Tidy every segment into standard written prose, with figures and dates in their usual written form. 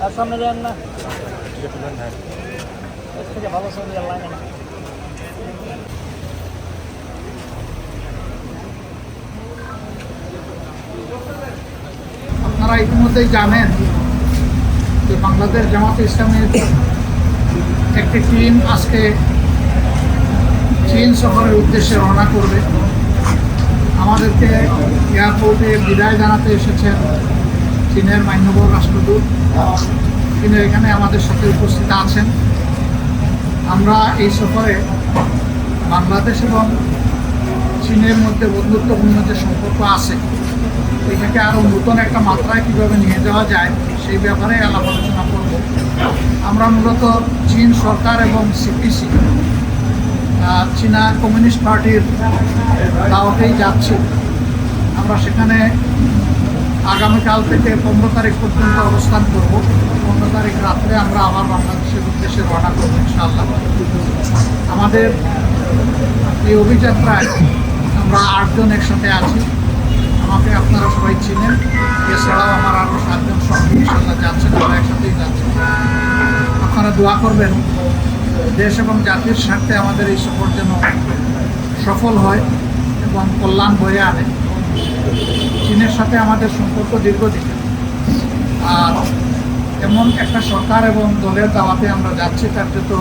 আর সামনে যান না, এর থেকে ভালো ছবি আর লাগে না। আপনারা ইতিমধ্যেই জানেন যে বাংলাদেশ জামাতে ইসলামের একটি টিম আজকে চীন সফরের উদ্দেশ্যে রওনা করবে। আমাদেরকে এয়ারপোর্টে বিদায় জানাতে এসেছেন চীনের মান্যবর রাষ্ট্রদূত। তিনি এখানে আমাদের সাথে উপস্থিত আছেন। আমরা এই সফরে বাংলাদেশ এবং চীনের মধ্যে বন্ধুত্বপূর্ণ যে সম্পর্ক আছে এটাকে আরও নতুন একটা মাত্রায় কীভাবে নিয়ে যাওয়া যায় সেই ব্যাপারে আলাপ আলোচনা করব। আমরা মূলত চীন সরকার এবং সিপিসি চীনা কমিউনিস্ট পার্টির দাওয়াতেই যাচ্ছি। আমরা সেখানে আগামীকাল থেকে 15 তারিখ পর্যন্ত অবস্থান করব। 15 তারিখ রাত্রে আমরা আবার বাংলাদেশের উদ্দেশ্যে রওনা করব ইনশাআল্লাহ। আমাদের এই অভিযাত্রায় আমরা 8 জন একসাথে আছি। আমাকে আপনারা সবাই চিনেন। এছাড়াও আমার আরও 7 জন সঙ্গী ইনশাআল্লাহ যাচ্ছেন, আমরা একসাথেই যাচ্ছি। আপনারা দোয়া করবেন দেশ এবং জাতির স্বার্থে আমাদের এই সফর যেন সফল হয় এবং কল্যাণ বয়ে আনে। চীনের সাথে আমাদের সম্পর্ক দীর্ঘদিনের, আর এমন একটা সরকার এবং দলের দাওয়াতে আমরা যাচ্ছি তার যত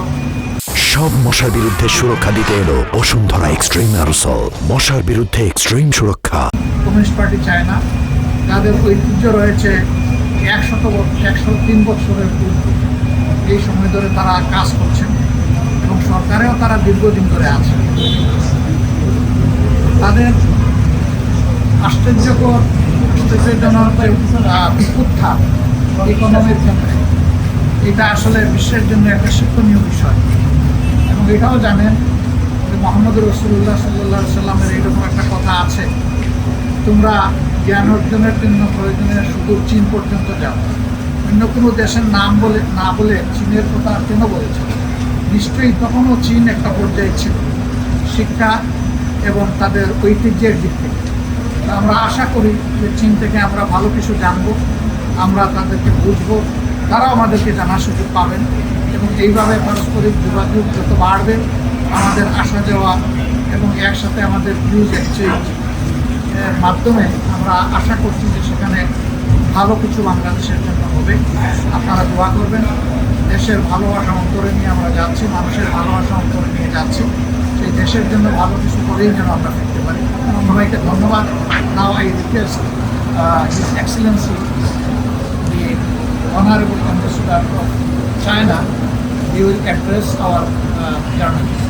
সব মশার বিরুদ্ধে সুরক্ষা দিতে এলো বসুন্ধরা এক্সট্রিম অ্যারোসল। মশার বিরুদ্ধে এক্সট্রিম সুরক্ষা। কমিউনিস্ট পার্টি চায় না, যাদের ঐতিহ্য রয়েছে 103 বছরের পূর্বে। এই সময় ধরে তারা কাজ করছেন এবং সরকারেও তারা দীর্ঘদিন ধরে আছে। তাদের আশ্চর্যজনক উত্থান ইকোনমির ক্ষেত্রে এটা আসলে বিশ্বের জন্য একটা শিক্ষণীয় বিষয়। এবং এটাও জানেন যে মোহাম্মদ রসুল্লাহ সাল্লাল্লাহু আলাইহি সাল্লামের এইরকম একটা কথা আছে, তোমরা জ্ঞান অর্জনের জন্য প্রয়োজনে শুধু চীন পর্যন্ত যাও। অন্য কোনো দেশের নাম না বলে চীনের কথা কেন বলেছে? নিশ্চয়ই তখনও চীন একটা পর্যায়ে ছিল শিক্ষা এবং তাদের ঐতিহ্যের দিক থেকে। আমরা আশা করি যে চীন থেকে আমরা ভালো কিছু জানব, আমরা তাদেরকে বুঝবো, তারাও আমাদেরকে জানার সুযোগ পাবেন। এবং এইভাবে পারস্পরিক যোগাযোগ যত বাড়বে, আমাদের আসা যাওয়া এবং একসাথে আমাদের ভিউজ এক্সচেঞ্জ এর মাধ্যমে আমরা আশা করছি যে সেখানে ভালো কিছু বাংলাদেশের জন্য হবে। আপনারা দোয়া করবেন। দেশের ভালোবাসা অন্তরে নিয়ে আমরা যাচ্ছি, মানুষের ভালোবাসা অন্তরে নিয়ে যাচ্ছি। সেই দেশের জন্য ভালো কিছু করেই যেন আমরা ফিরতে পারি। সবাইকে ধন্যবাদ। Now I request his Excellency the honourable ambassador of China, he will address our journalists.